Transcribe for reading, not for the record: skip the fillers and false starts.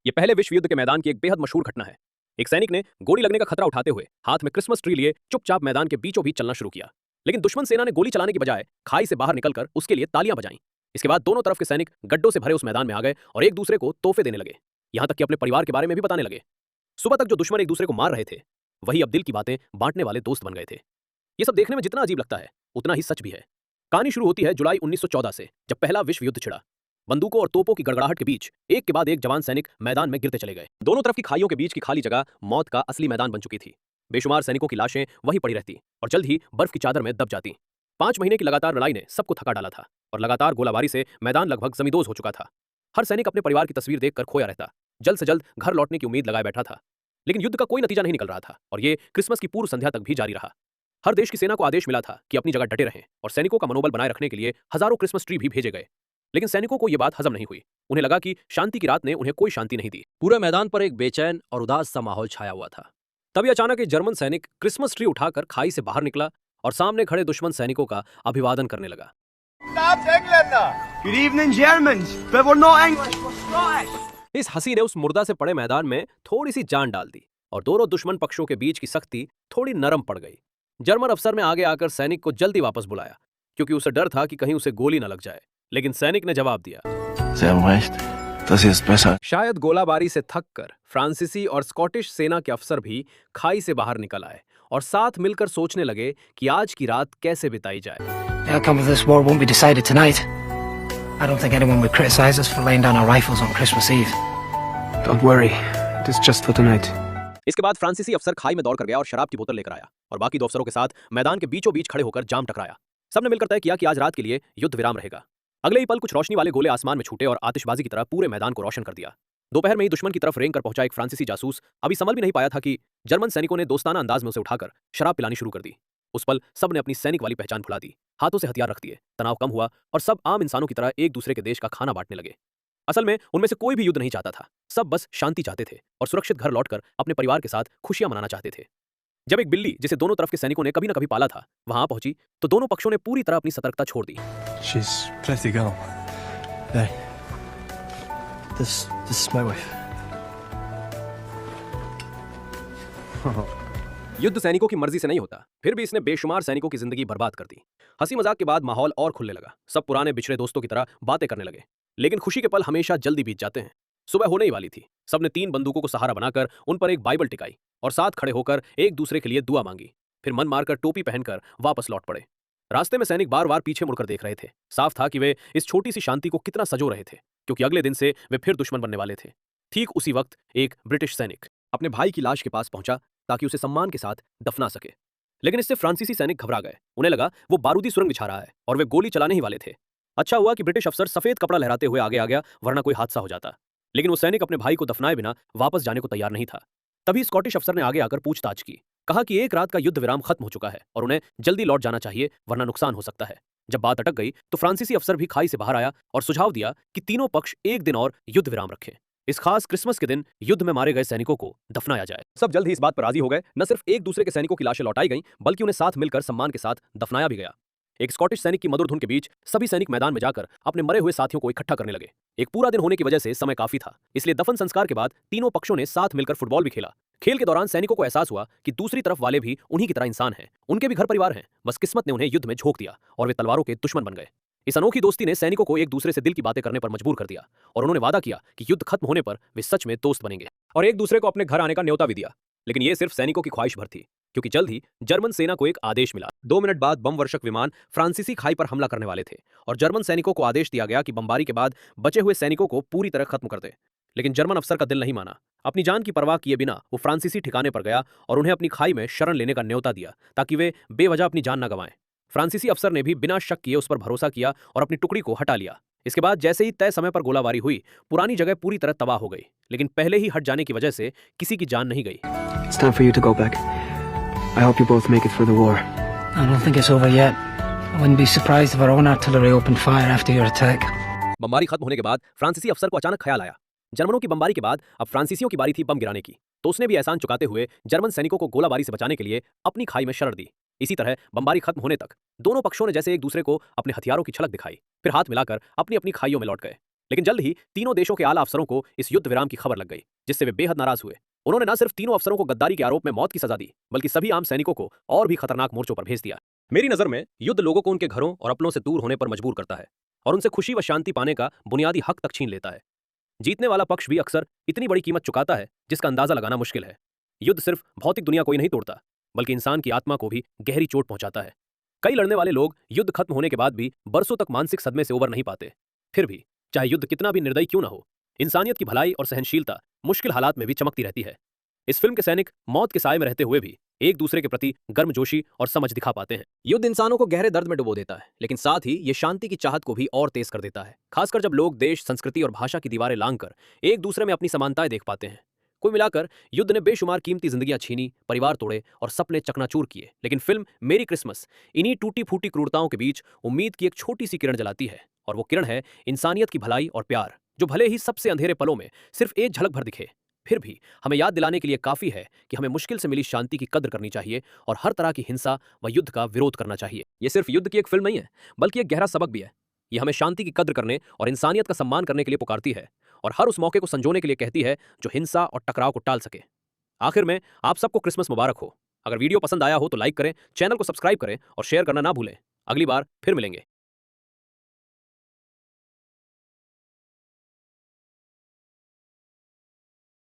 ये पहले विश्व युद्ध के मैदान की एक बेहद मशहूर घटना है। एक सैनिक ने गोली लगने का खतरा उठाते हुए हाथ में क्रिसमस ट्री लिए चुपचाप मैदान के बीचों बीच चलना शुरू किया। लेकिन दुश्मन सेना ने गोली चलाने की बजाय खाई से बाहर निकलकर उसके लिए तालियां बजाईं। इसके बाद दोनों तरफ के सैनिक गड्ढों से भरे उस मैदान में आ गए और एक दूसरे को तोहफे देने लगे, यहां तक कि अपने परिवार के बारे में भी बताने लगे। सुबह तक जो दुश्मन एक दूसरे को मार रहे थे, वही अब दिल की बातें बांटने वाले दोस्त बन गए थे। ये सब देखने में जितना अजीब लगता है, उतना ही सच भी है। कहानी शुरू होती है जुलाई 1914 से, जब पहला विश्व युद्ध छिड़ा। बंदूकों और तोपों की गड़गड़ाहट के बीच एक के बाद एक जवान सैनिक मैदान में गिरते चले गए। दोनों तरफ की खाइयों के बीच की खाली जगह मौत का असली मैदान बन चुकी थी। बेशुमार सैनिकों की लाशें वहीं पड़ी रहती और जल्द ही बर्फ की चादर में दब जाती। 5 महीने की लगातार लड़ाई ने सबको थका डाला था और लगातार गोलाबारी से मैदान लगभग जमींदोज हो चुका था। हर सैनिक अपने परिवार की तस्वीर देखकर खोया रहता, जल्द से जल्द घर लौटने की उम्मीद लगाए बैठा था। लेकिन युद्ध का कोई नतीजा नहीं निकल रहा था और ये क्रिसमस की पूर्व संध्या तक भी जारी रहा। हर देश की सेना को आदेश मिला था कि अपनी जगह डटे रहें और सैनिकों का मनोबल बनाए रखने के लिए हजारों क्रिसमस ट्री भी भेजे गए। लेकिन सैनिकों को यह बात हजम नहीं हुई। उन्हें लगा कि शांति की रात ने उन्हें कोई शांति नहीं दी। पूरे मैदान पर एक बेचैन और उदास सा माहौल छाया हुआ था। तभी अचानक एक जर्मन सैनिक क्रिसमस ट्री उठाकर खाई से बाहर निकला और सामने खड़े दुश्मन सैनिकों का अभिवादन करने लगा। Good evening, Germans, but we're not English, we're Scottish. इस हंसी ने उस मुर्दा से पड़े मैदान में थोड़ी सी जान डाल दी और दोनों दुश्मन पक्षों के बीच की सख्ती थोड़ी नरम पड़ गई। जर्मन अफसर ने आगे आकर सैनिक को जल्दी वापस बुलाया, क्योंकि उसे डर था कि कहीं उसे गोली न लग जाए। लेकिन सैनिक ने जवाब दिया, शायद गोलाबारी से थककर फ्रांसीसी और स्कॉटिश सेना के अफसर भी खाई से बाहर निकल आए और साथ मिलकर सोचने लगे कि आज की रात कैसे बिताई जाए। The outcome of this war won't be decided tonight. I don't think anyone would criticize us for laying down our rifles on Christmas Eve. Don't worry, it is just for tonight. इसके बाद फ्रांसीसी अफसर खाई में दौड़ कर गया और शराब की बोतल लेकर आया और बाकी दो अफसरों के साथ मैदान के बीचों बीच खड़े होकर जाम टकराया। सबने मिलकर तय किया कि आज रात के लिए युद्ध विराम रहेगा। अगले ही पल कुछ रोशनी वाले गोले आसमान में छूटे और आतिशबाजी की तरह पूरे मैदान को रोशन कर दिया। दोपहर में ही दुश्मन की तरफ रेंग कर पहुंचा एक फ्रांसीसी जासूस अभी संभल भी नहीं पाया था कि जर्मन सैनिकों ने दोस्ताना अंदाज में उसे उठाकर शराब पिलानी शुरू कर दी। उस पल सबने अपनी सैनिक वाली पहचान भुला दी, हाथों से हथियार रख दिए, तनाव कम हुआ और सब आम इंसानों की तरह एक दूसरे के देश का खाना बांटने लगे। असल में उनमें से कोई भी युद्ध नहीं चाहता था, सब बस शांति चाहते थे और सुरक्षित घर लौटकर अपने परिवार के साथ खुशियां मनाना चाहते थे। जब एक बिल्ली, जिसे दोनों तरफ के सैनिकों ने कभी न कभी पाला था, वहां पहुंची तो दोनों पक्षों ने पूरी तरह अपनी सतर्कता छोड़ दी। She's pretty girl. There. This is my wife. युद्ध सैनिकों की मर्जी से नहीं होता, फिर भी इसने बेशुमार सैनिकों की जिंदगी बर्बाद कर दी। हंसी मजाक के बाद माहौल और खुलने लगा। सब पुराने बिछड़े दोस्तों की तरह बातें करने लगे। लेकिन खुशी के पल हमेशा जल्दी बीत जाते हैं। सुबह होने ही वाली थी। सबने 3 बंदूकों को सहारा बनाकर उन पर एक बाइबल टिकाई और साथ खड़े होकर एक दूसरे के लिए दुआ मांगी। फिर मन मारकर टोपी पहनकर वापस लौट पड़े। रास्ते में सैनिक बार बार पीछे मुड़कर देख रहे थे। साफ था कि वे इस छोटी सी शांति को कितना सजो रहे थे, क्योंकि अगले दिन से वे फिर दुश्मन बनने वाले थे। ठीक उसी वक्त एक ब्रिटिश सैनिक अपने भाई की लाश के पास पहुंचा ताकि उसे सम्मान के साथ दफना सके। लेकिन इससे फ्रांसीसी सैनिक घबरा गए। उन्हें लगा वो बारूदी सुरंग बिछा रहा है और वे गोली चलाने ही वाले थे। अच्छा हुआ कि ब्रिटिश अफसर सफेद कपड़ा लहराते हुए आगे आ गया, वरना कोई हादसा हो जाता। लेकिन वो सैनिक अपने भाई को दफनाए बिना वापस जाने को तैयार नहीं था। तभी स्कॉटिश अफसर ने आगे आकर पूछताछ की। कहा कि एक रात का युद्ध विराम खत्म हो चुका है और उन्हें जल्दी लौट जाना चाहिए, वरना नुकसान हो सकता है। जब बात अटक गई तो फ्रांसीसी अफसर भी खाई से बाहर आया और सुझाव दिया कि तीनों पक्ष एक दिन और युद्ध विराम रखें। इस खास क्रिसमस के दिन युद्ध में मारे गए सैनिकों को दफनाया जाए। सब जल्द ही इस बात पर राजी हो गए। न सिर्फ एक दूसरे के सैनिकों की लाशें लौटाई गईं, बल्कि उन्हें साथ मिलकर सम्मान के साथ दफनाया भी गया। एक स्कॉटिश सैनिक की मधुर धुन के बीच सभी सैनिक मैदान में जाकर अपने मरे हुए साथियों को इकट्ठा करने लगे। एक पूरा दिन होने की वजह से समय काफी था, इसलिए दफन संस्कार के बाद तीनों पक्षों ने साथ मिलकर फुटबॉल भी खेला। खेल के दौरान सैनिकों को एहसास हुआ कि दूसरी तरफ वाले भी उन्हीं की तरह इंसान हैं, उनके भी घर परिवार हैं। बस किस्मत ने उन्हें युद्ध में झोंक दिया और वे तलवारों के दुश्मन बन गए। इस अनोखी दोस्ती ने सैनिकों को एक दूसरे से दिल की बातें करने पर मजबूर कर दिया और उन्होंने वादा किया कि युद्ध खत्म होने पर वे सच में दोस्त बनेंगे और एक दूसरे को अपने घर आने का न्योता भी दिया। लेकिन ये सिर्फ सैनिकों की ख्वाहिश भर थी, क्योंकि जल्द ही जर्मन सेना को एक आदेश मिला। 2 मिनट बाद बम वर्षक विमान फ्रांसीसी खाई पर हमला करने वाले थे और जर्मन सैनिकों को आदेश दिया गया कि बमबारी के बाद बचे हुए सैनिकों को पूरी तरह खत्म कर दे। लेकिन जर्मन अफसर का दिल नहीं माना। अपनी जान की परवाह किए बिना वो फ्रांसीसी ठिकाने पर गया और उन्हें अपनी खाई में शरण लेने का न्योता दिया, ताकि वे बेवजह अपनी जान न गंवाएं। फ्रांसीसी अफसर ने भी बिना शक किए उस पर भरोसा किया और अपनी टुकड़ी को हटा लिया। इसके बाद जैसे ही तय समय पर गोलाबारी हुई, पुरानी जगह पूरी तरह तबाह हो गई। लेकिन पहले ही हट जाने की वजह से किसी की जान नहीं गई। It's time for you to go back. I hope you both make it through the war. I don't think it's over yet. I wouldn't be surprised if our own artillery opened fire after your attack. बमबारी खत्म होने के बाद फ्रांसीसी अफसर को अचानक ख्याल आया, जर्मनों की बमबारी के बाद अब फ्रांसीसियों की बारी थी बम गिराने की। तो उसने भी एहसान चुकाते हुए जर्मन सैनिकों को गोलाबारी से बचाने के लिए अपनी खाई में शरण दी। इसी तरह बमबारी खत्म होने तक दोनों पक्षों ने जैसे एक दूसरे को अपने हथियारों की झलक दिखाई, फिर हाथ मिलाकर अपनी अपनी खाइयों में लौट गए। लेकिन जल्द ही तीनों देशों के आला अफसरों को इस युद्ध विराम की खबर लग गई, जिससे वे बेहद नाराज हुए। उन्होंने न सिर्फ तीनों अफसरों को गद्दारी के आरोप में मौत की सजा दी, बल्कि सभी आम सैनिकों को और भी खतरनाक मोर्चों पर भेज दिया। मेरी नजर में युद्ध लोगों को उनके घरों और अपनों से दूर होने पर मजबूर करता है और उनसे खुशी व शांति पाने का बुनियादी हक तक छीन लेता है। जीतने वाला पक्ष भी अक्सर इतनी बड़ी कीमत चुकाता है जिसका अंदाजा लगाना मुश्किल है। युद्ध सिर्फ भौतिक दुनिया को ही नहीं तोड़ता, बल्कि इंसान की आत्मा को भी गहरी चोट पहुंचाता है। कई लड़ने वाले लोग युद्ध खत्म होने के बाद भी बरसों तक मानसिक सदमे से उबर नहीं पाते। फिर भी चाहे युद्ध कितना भी निर्दयी क्यों ना हो, इंसानियत की भलाई और सहनशीलता मुश्किल हालात में भी चमकती रहती है। इस फिल्म के सैनिक मौत के साए में रहते हुए भी एक दूसरे के प्रति गर्मजोशी और समझ दिखा पाते हैं। युद्ध इंसानों को गहरे दर्द में डुबो देता है, लेकिन साथ ही ये शांति की चाहत को भी और तेज कर देता है, खासकर जब लोग देश, संस्कृति और भाषा की दीवारें लांघकर एक दूसरे में अपनी समानताएं देख पाते हैं। कुल मिलाकर युद्ध ने बेशुमार कीमती जिंदगियां छीनी, परिवार तोड़े और सपने चकनाचूर किए, लेकिन फिल्म मेरी क्रिसमस इन्हीं टूटी फूटी क्रूरताओं के बीच उम्मीद की एक छोटी सी किरण जलाती है। और वो किरण है इंसानियत की भलाई और प्यार, जो भले ही सबसे अंधेरे पलों में सिर्फ एक झलक भर दिखे, फिर भी हमें याद दिलाने के लिए काफी है कि हमें मुश्किल से मिली शांति की कद्र करनी चाहिए और हर तरह की हिंसा व युद्ध का विरोध करना चाहिए। ये सिर्फ युद्ध की एक फिल्म नहीं है, बल्कि एक गहरा सबक भी है। ये हमें शांति की कद्र करने और इंसानियत का सम्मान करने के लिए पुकारती है और हर उस मौके को संजोने के लिए कहती है जो हिंसा और टकराव को टाल सके। आखिर में आप सबको क्रिसमस मुबारक हो। अगर वीडियो पसंद आया हो तो लाइक करें, चैनल को सब्सक्राइब करें और शेयर करना ना भूलें। अगली बार फिर मिलेंगे।